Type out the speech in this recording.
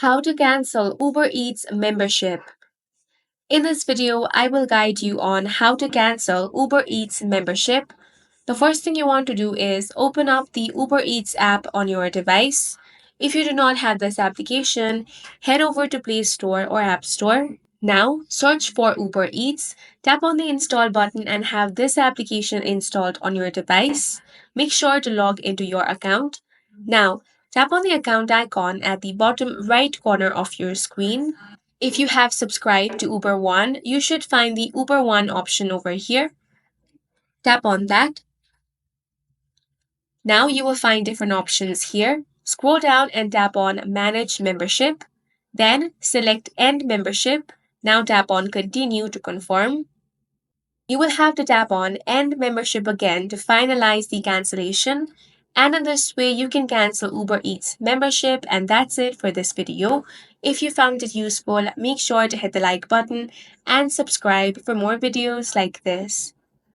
How to cancel Uber Eats membership. In this video, I will guide you on how to cancel Uber Eats membership. The first thing you want to do is open up the Uber Eats app on your device. If you do not have this application, head over to Play Store or App Store. Now, search for Uber Eats, tap on the install button and have this application installed on your device. Make sure to log into your account. Now, tap on the account icon at the bottom right corner of your screen. If you have subscribed to Uber One, you should find the Uber One option over here. Tap on that. Now you will find different options here. Scroll down and tap on Manage Membership. Then select End Membership. Now tap on Continue to confirm. You will have to tap on End Membership again to finalize the cancellation. And in this way, you can cancel Uber Eats membership. And that's it for this video. If you found it useful, make sure to hit the like button and subscribe for more videos like this.